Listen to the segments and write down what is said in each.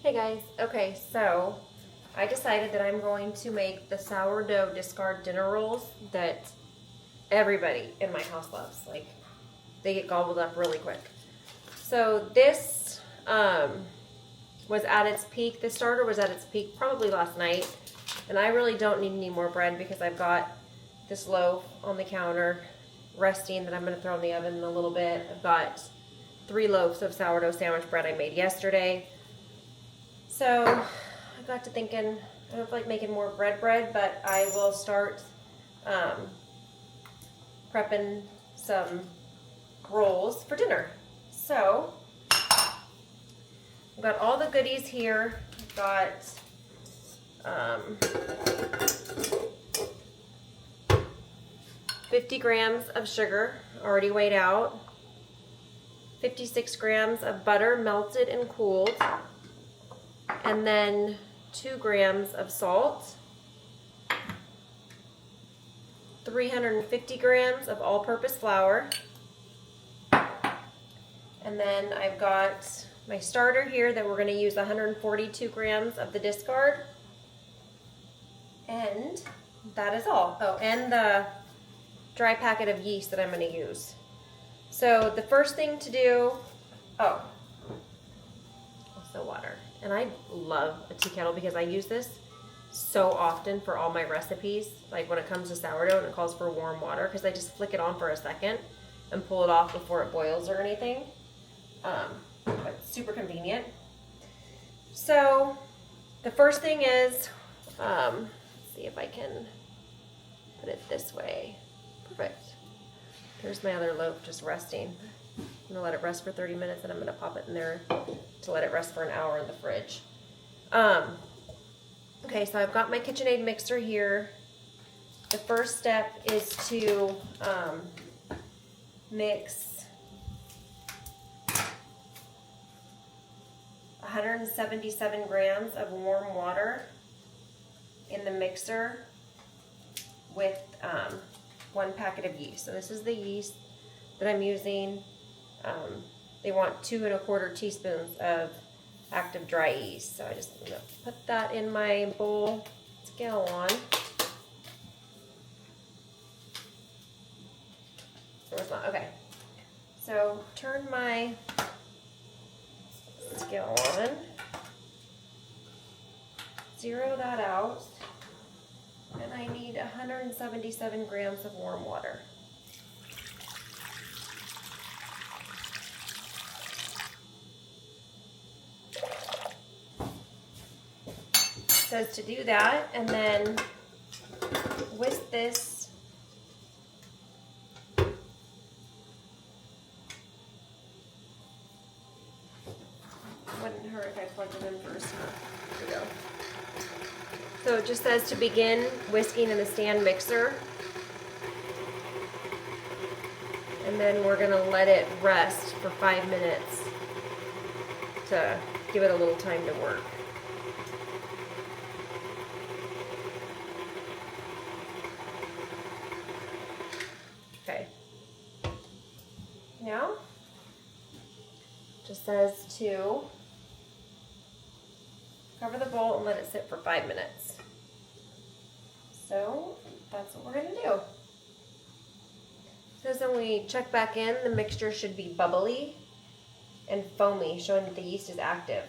Hey guys, okay, so I decided that I'm going to make the sourdough discard dinner rolls that everybody in my house loves. Like, they get gobbled up really quick. So this was at its peak. The starter was at its peak probably last night, and I really don't need any more bread because I've got this loaf on the counter resting that I'm going to throw in the oven in a little bit. I've got 3 loaves of sourdough sandwich bread I made yesterday. So I got to thinking, I don't feel like making more bread, but I will start prepping some rolls for dinner. So I've got all the goodies here. I've got 50 grams of sugar already weighed out, 56 grams of butter melted and cooled, and then 2 grams of salt, 350 grams of all-purpose flour, and then I've got my starter here that we're going to use 142 grams of the discard, and that is all. Oh, and the dry packet of yeast that I'm going to use. So the first thing to do, also water. And I love a tea kettle because I use this so often for all my recipes. Like when it comes to sourdough and it calls for warm water, because I just flick it on for a second and pull it off before it boils or anything. But super convenient. So the first thing is, let's see if I can put it this way. Perfect. There's my other loaf just resting. I'm gonna let it rest for 30 minutes and I'm gonna pop it in there to let it rest for an hour in the fridge. Okay, so I've got my KitchenAid mixer here. The first step is to mix 177 grams of warm water in the mixer with 1 packet of yeast. So this is the yeast that I'm using. They want 2 1/4 teaspoons of active dry yeast. So I just gonna put that in my bowl, scale on. Okay, so turn my scale on, zero that out, and I need 177 grams of warm water. Says to do that, and then whisk this wouldn't hurt if I plugged it in first. Here we go. So it just says to begin whisking in the stand mixer, and then we're gonna let it rest for 5 minutes to give it a little time to work. Okay. Now, just says to cover the bowl and let it sit for 5 minutes. So that's what we're going to do. It says when we check back in, the mixture should be bubbly and foamy, showing that the yeast is active.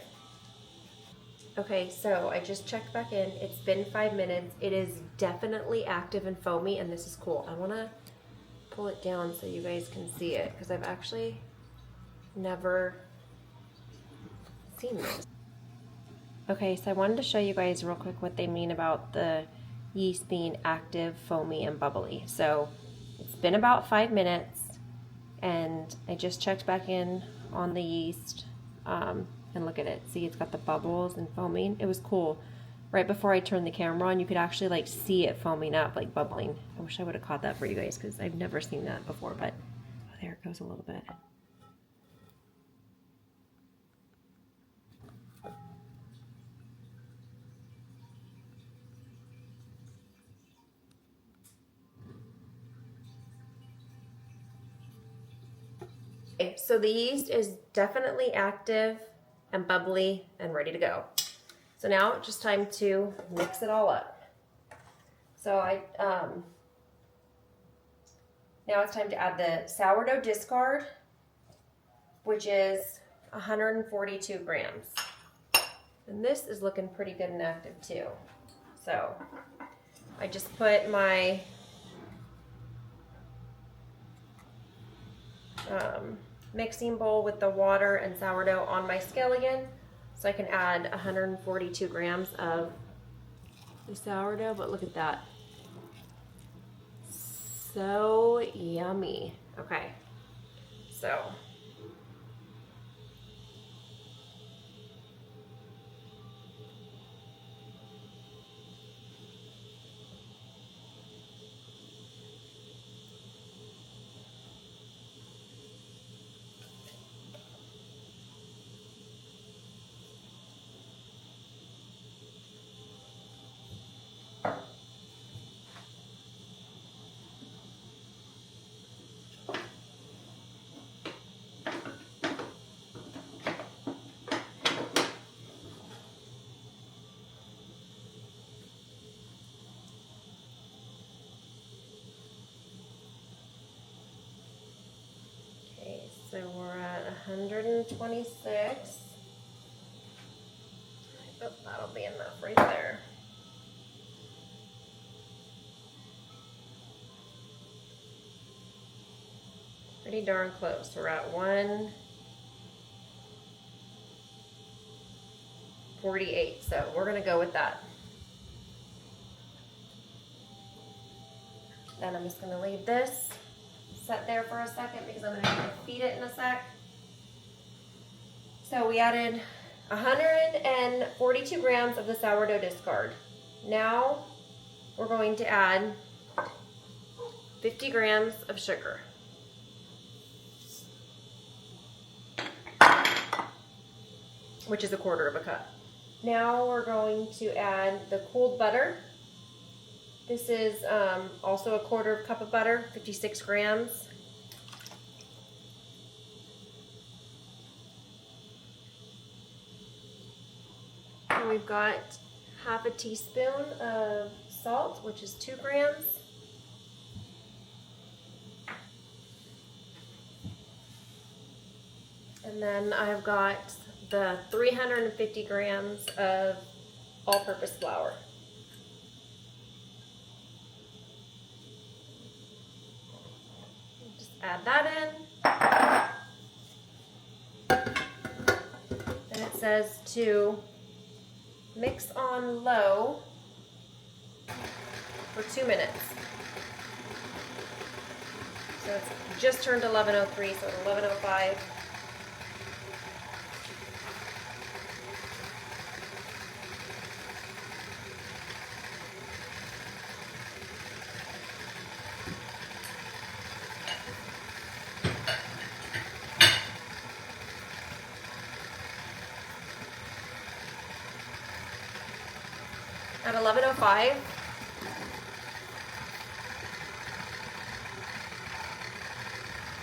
Okay, so I just checked back in. It's been 5 minutes. It is definitely active and foamy, and this is cool. I want to pull it down so you guys can see it, because I've actually never seen this. Okay, so I wanted to show you guys real quick what they mean about the yeast being active, foamy, and bubbly. So it's been about 5 minutes, and I just checked back in on the yeast, and look at it. See, it's got the bubbles and foaming. It was cool. Right before I turned the camera on, you could actually like see it foaming up, like bubbling. I wish I would have caught that for you guys because I've never seen that before, but oh, there it goes a little bit. Okay, so the yeast is definitely active and bubbly and ready to go. So now it's just time to mix it all up. So now it's time to add the sourdough discard, which is 142 grams. And this is looking pretty good and active too. So I just put my mixing bowl with the water and sourdough on my scale again, so I can add 142 grams of the sourdough. But look at that. So yummy. Okay, so so we're at 126. Oh, that'll be enough right there. Pretty darn close. We're at 148, so we're gonna go with that. Then I'm just gonna leave this set there for a second because I'm gonna feed it in a sec. So we added 142 grams of the sourdough discard. Now we're going to add 50 grams of sugar. Which is 1/4 of a cup. Now we're going to add the cooled butter. This is also 1/4 cup of butter, 56 grams. And we've got 1/2 teaspoon of salt, which is 2 grams. And then I've got the 350 grams of all-purpose flour. Just add that in. Then it says to mix on low for 2 minutes. So it's just turned 11:03, so at 11:05. At 11:05,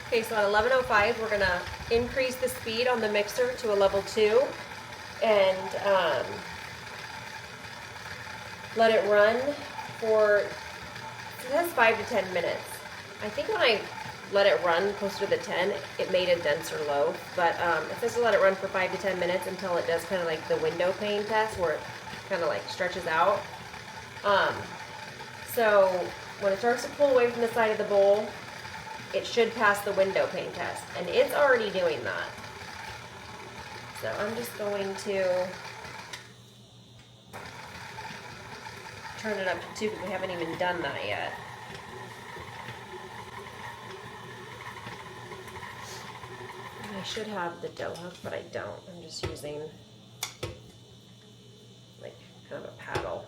okay, so at 11:05, we're gonna increase the speed on the mixer to a level 2 and let it run for, it says 5 to 10 minutes. I think when I let it run closer to the 10, it made a denser loaf, but it says to let it run for 5 to 10 minutes until it does kind of like the window pane test where it kind of like stretches out. So when it starts to pull away from the side of the bowl, it should pass the window pane test, and it's already doing that. So I'm just going to turn it up to 2 because we haven't even done that yet. And I should have the dough hook, but I don't. I'm just using like kind of a paddle.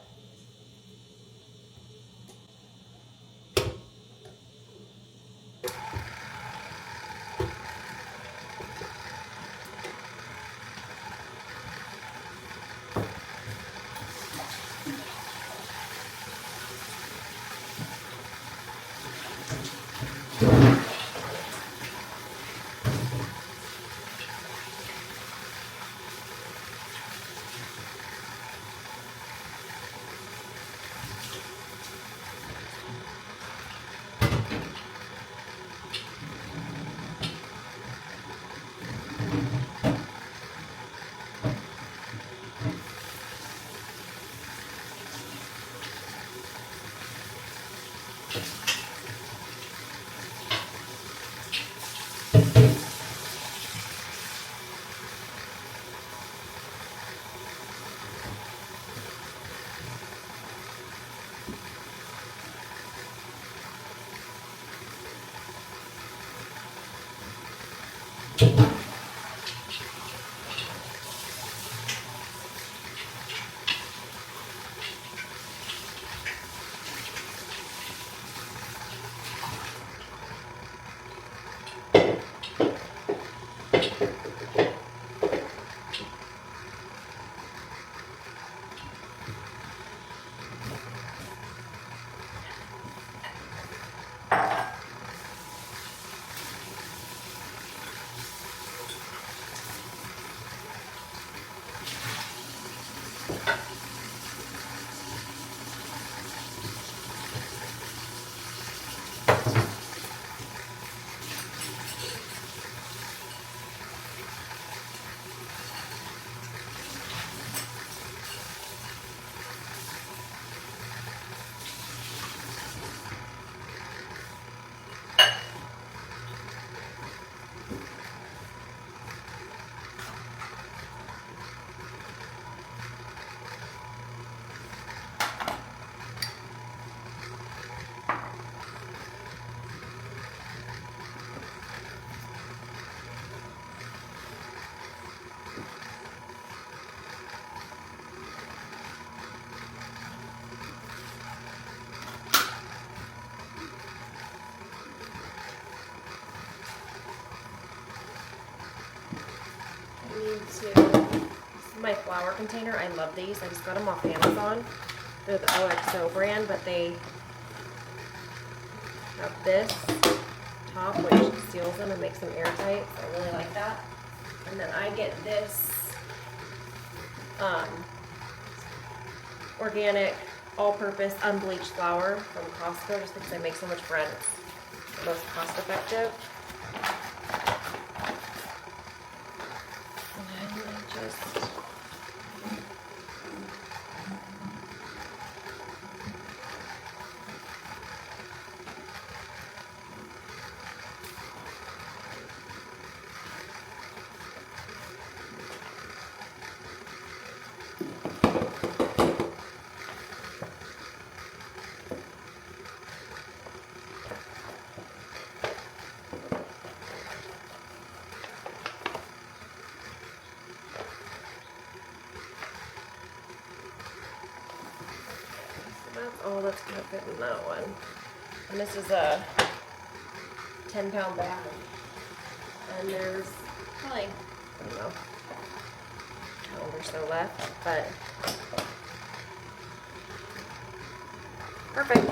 my flour container. I love these. I just got them off Amazon. They're the OXO brand, but they have this top which seals them and makes them airtight. So I really like that. And then I get this organic, all-purpose, unbleached flour from Costco just because I make so much bread. It's the most cost-effective. And then I just that's all that's going to fit in that one. And this is a 10-pound bag. And there's probably, I don't know, a pound or so left, but perfect.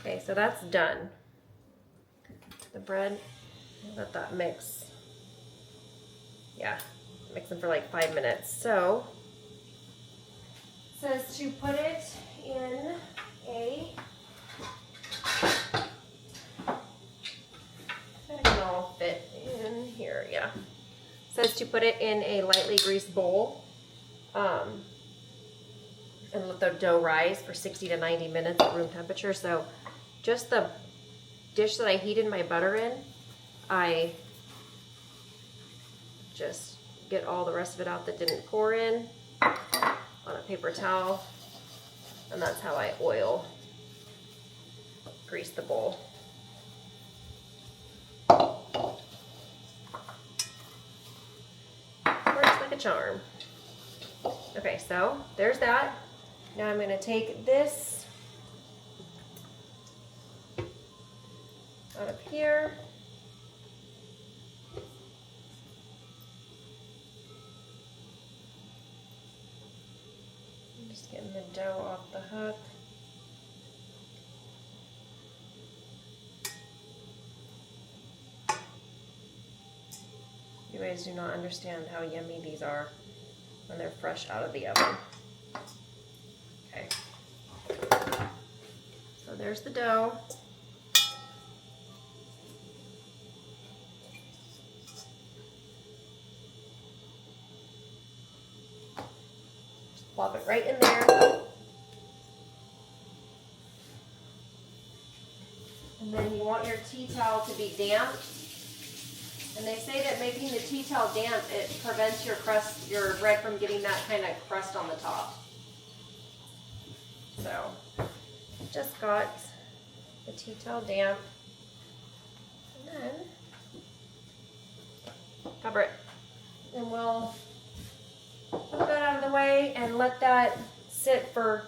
Okay, so that's done. The bread, let that mix. Yeah, mix them for like 5 minutes. So, it says to put it in a, that can all fit in here, yeah. It says to put it in a lightly greased bowl. And let the dough rise for 60 to 90 minutes at room temperature. So just the dish that I heated my butter in, I just get all the rest of it out that didn't pour in on a paper towel. And that's how I oil grease the bowl. Works like a charm. Okay, so there's that. Now I'm going to take this out of here. I'm just getting the dough off the hook. You guys do not understand how yummy these are when they're fresh out of the oven. Okay. So there's the dough. Just plop it right in there. And then you want your tea towel to be damp. And they say that making the tea towel damp, it prevents your crust, your bread from getting that kind of crust on the top. So, just got the tea towel damp. And then, cover it. And we'll put that out of the way and let that sit for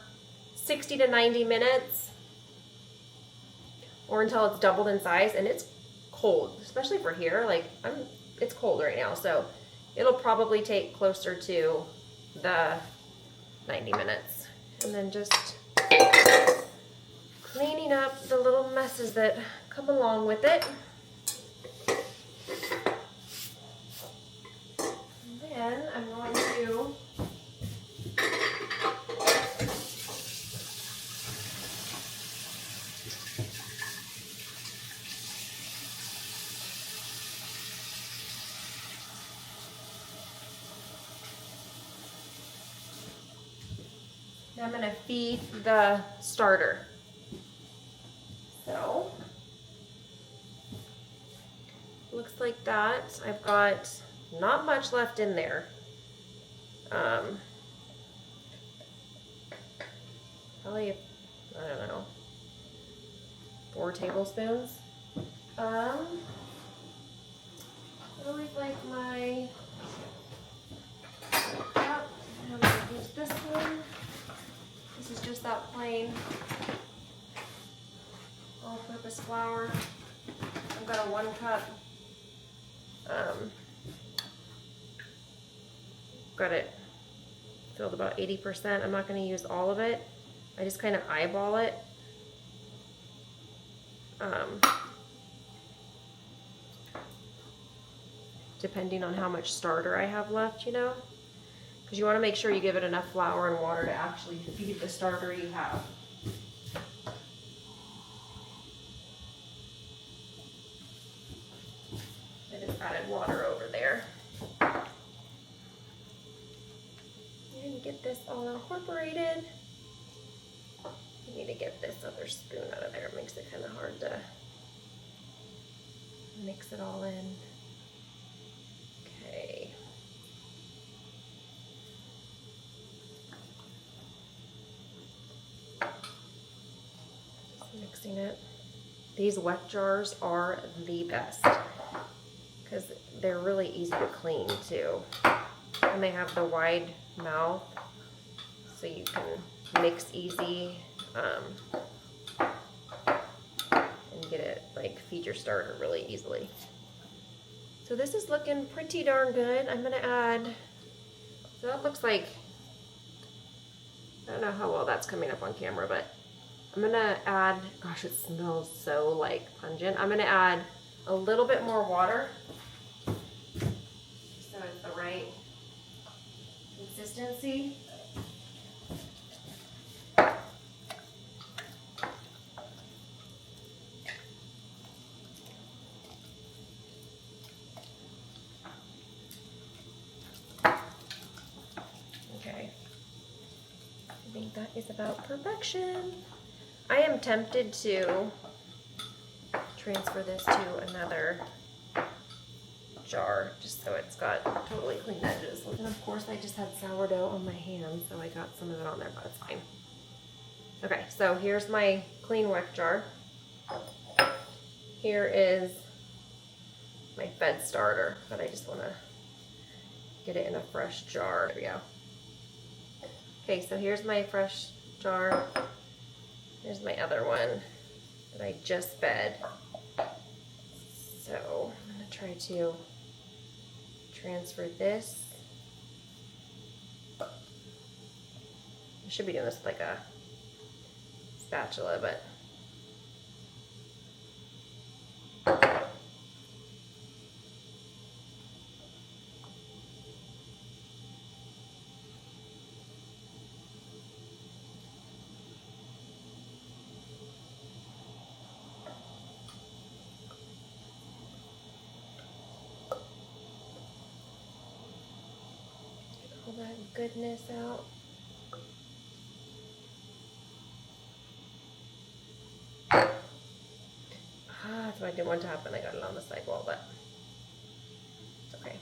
60 to 90 minutes. Or until it's doubled in size. And it's cold, especially for here. Like, it's cold right now, so it'll probably take closer to the 90 minutes. And then just cleaning up the little messes that come along with it. And then I'm going to I'm going to feed the starter. So, looks like that. I've got not much left in there. Probably, I don't know, 4 tablespoons. I always like my plain all-purpose flour. I've got a 1 cup. Got it filled about 80%. I'm not going to use all of it. I just kind of eyeball it. Depending on how much starter I have left, you know, because you want to make sure you give it enough flour and water to actually feed the starter you have. I just added water over there. And get this all incorporated. I need to get this other spoon out of there. It makes it kind of hard to mix it all in. Okay. Just mixing it. These wet jars are the best because they're really easy to clean too. And they have the wide mouth so you can mix easy and get it, like, feed your starter really easily. So this is looking pretty darn good. I'm gonna add, so that looks like, I don't know how well that's coming up on camera, but I'm gonna add, gosh, it smells so like pungent. I'm gonna add a little bit more water so it's the right consistency. Okay, I think that is about perfection. I am tempted to transfer this to another jar just so it's got totally clean edges. And of course I just had sourdough on my hands, so I got some of it on there, but it's fine. Okay, so here's my clean wet jar. Here is my fed starter, but I just want to get it in a fresh jar. There we go. Okay, so here's my fresh jar. Here's my other one that I just fed. So I'm gonna try to transfer this. I should be doing this with like a spatula, but all that goodness out. That's what I didn't want to happen. I got it on the sidewall, but it's okay.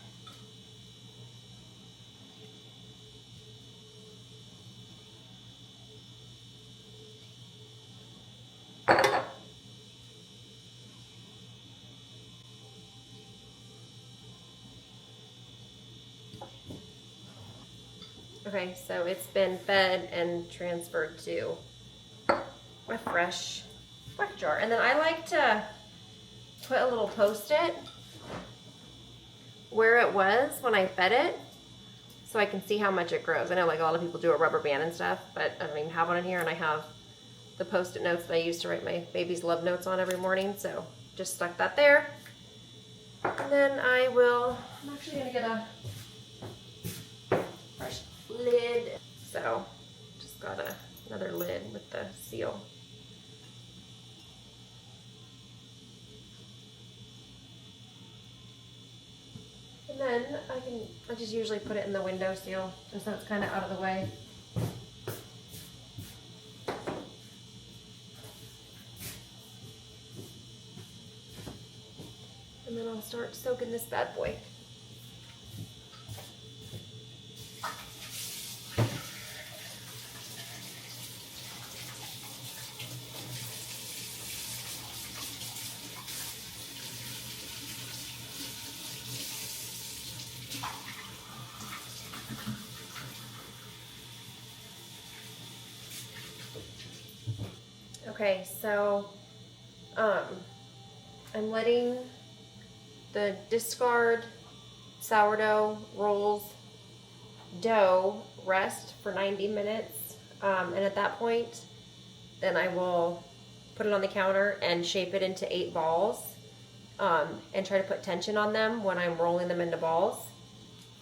Okay, so it's been fed and transferred to a fresh wet jar. And then I like to put a little Post-it where it was when I fed it so I can see how much it grows. I know like a lot of people do a rubber band and stuff, but I don't even have one in here, and I have the Post-it notes that I use to write my baby's love notes on every morning, so just stuck that there. And then I'm actually gonna get a fresh lid. So just got another lid with the seal. And then I just usually put it in the windowsill just so it's kind of out of the way. And then I'll start soaking this bad boy. Okay, so I'm letting the discard sourdough rolls dough rest for 90 minutes. And at that point, then I will put it on the counter and shape it into 8 balls, and try to put tension on them when I'm rolling them into balls.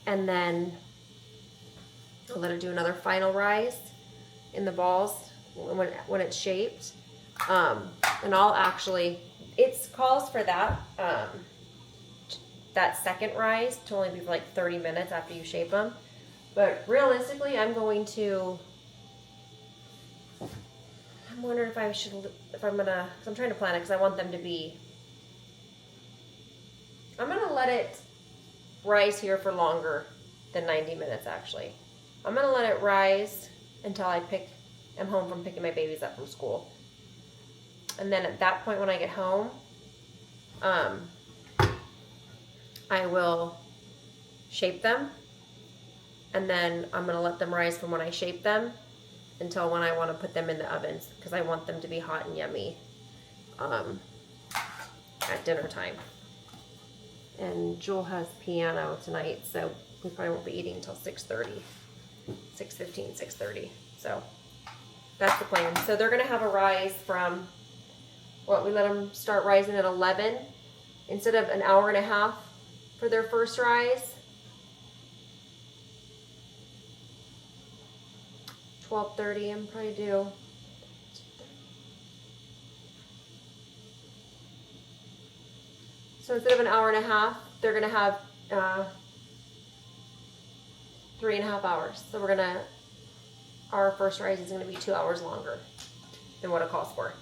And then I'll let it do another final rise in the balls when it's shaped. And I'll actually, it calls for that, that second rise to only be for like 30 minutes after you shape them. But realistically, I'm wondering if I should, if I'm gonna, because I'm trying to plan it because I want them to be, I'm gonna let it rise here for longer than 90 minutes actually. I'm gonna let it rise until I'm home from picking my babies up from school. And then at that point when I get home, I will shape them. And then I'm gonna let them rise from when I shape them until when I wanna put them in the ovens because I want them to be hot and yummy at dinner time. And Jewel has piano tonight, so we probably won't be eating until 6:30, 6:15, 6:30. So that's the plan. So they're gonna have a rise from, we let them start rising at 11 instead of an hour and a half for their first rise. 12:30 I'm probably due. So instead of an hour and a half, they're gonna have 3.5 hours. So our first rise is gonna be 2 hours longer than what it calls for.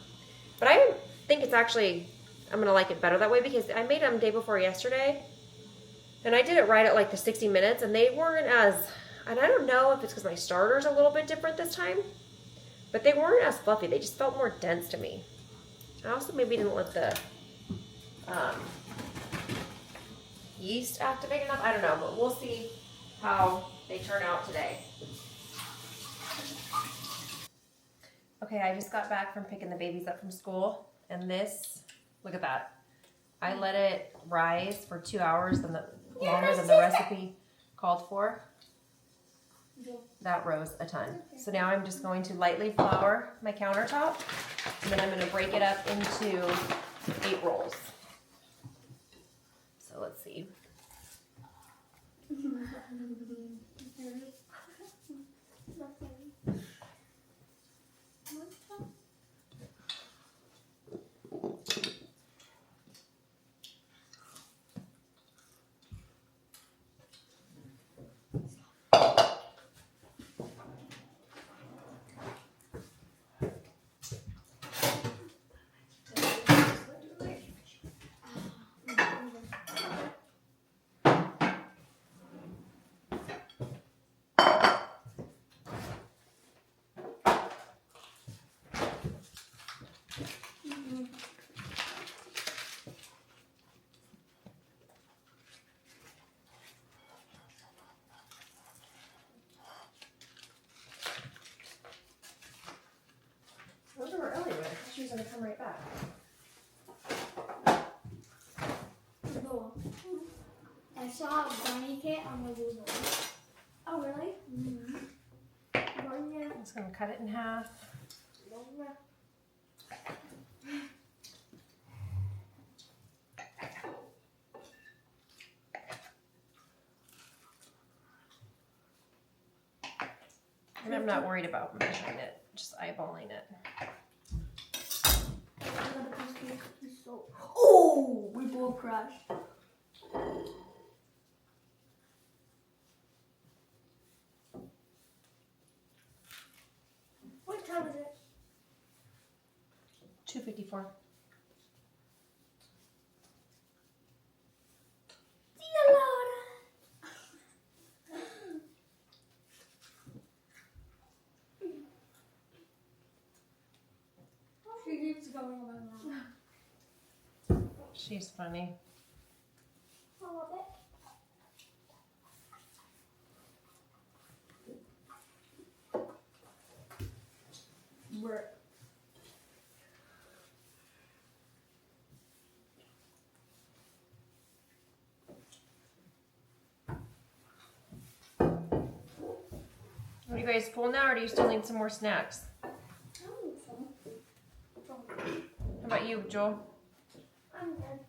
But I think it's actually, I'm gonna like it better that way because I made them day before yesterday and I did it right at like the 60 minutes and they weren't and I don't know if it's because my starter's a little bit different this time, but they weren't as fluffy. They just felt more dense to me. I also maybe didn't let the yeast activate enough. I don't know, but we'll see how they turn out today. Okay, I just got back from picking the babies up from school, and this, look at that. I let it rise for 2 hours longer than the recipe called for. That rose a ton. So now I'm just going to lightly flour my countertop, and then I'm going to break it up into 8 rolls. So let's see. Those were early, but I thought she was going to come right back. I saw a bunny kit on the Google. Oh, really? Mm-hmm. I'm just going to cut it in half. And I'm not worried about measuring it, just eyeballing it. Oh, we both crashed. What time is it? 2:54. She keeps going on my mouth. She's funny. A little bit. Are you guys full now, or do you still need some more snacks? How about you, Joel? I'm good.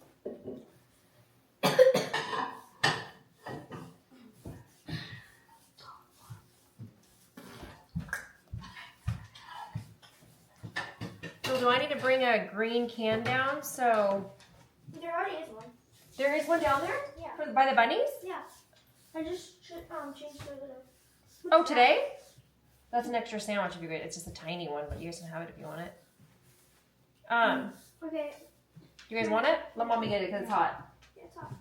So do I need to bring a green can down? So There already is one. there is one down there? Yeah. By the bunnies? Yeah. I just changed the Oh, today? That's an extra sandwich if you get it. It's just a tiny one, but you guys can have it if you want it. Okay. You guys want it? Let mommy get it because it's hot. Yeah, it's hot.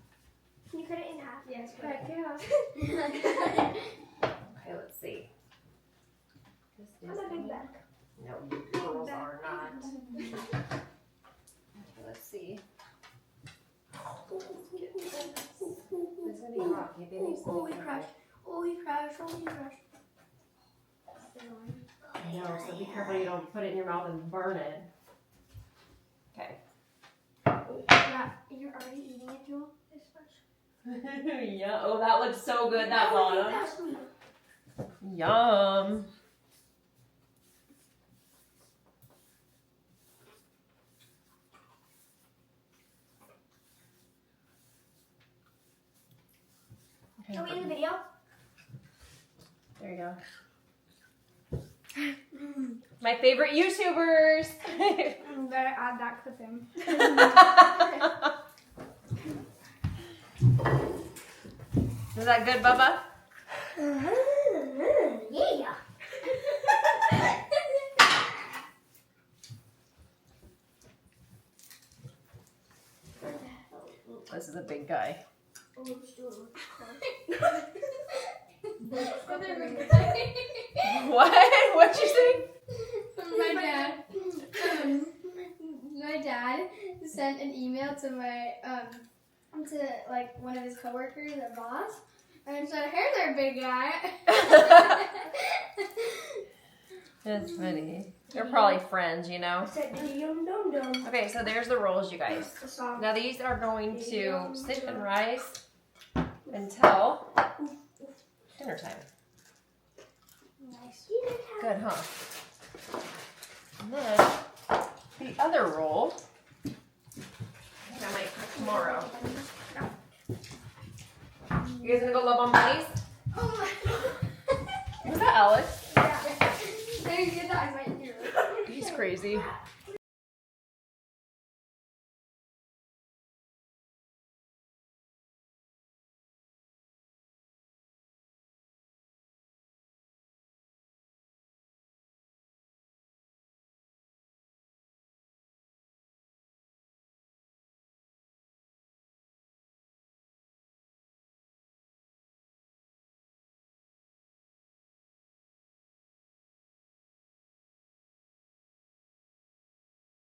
Can you cut it in half? Yes. Heck yeah. Okay, let's see. This That's a big bag. No, girls are not. Okay, let's see. It's gonna be hot. Maybe I need some. Oh, he crashed. Oh, he crashed. Oh, he crashed. I know, so be careful you don't put it in your mouth and burn it. Okay. Yeah, you're already eating it, Joel? This much. Yeah. Oh, that looks so good. That bottom. That's me. Yum. Are we in the video? There you go. My favorite YouTubers. Better add that clip in. Is that good, Bubba? Yeah. This is a big guy. What? What'd you say? My dad sent an email to my to like one of his coworkers, a boss, and said, "Here's our big guy." That's funny. They're probably friends, you know. Okay, so there's the rolls, you guys. Now these are going to sit and rise until dinner time. Nice. Good, huh? And then the other roll, I think I might cook tomorrow. You guys gonna go love on bunnies? Oh my god! Was that Alex? Yeah. There you go. I might hear it. He's crazy.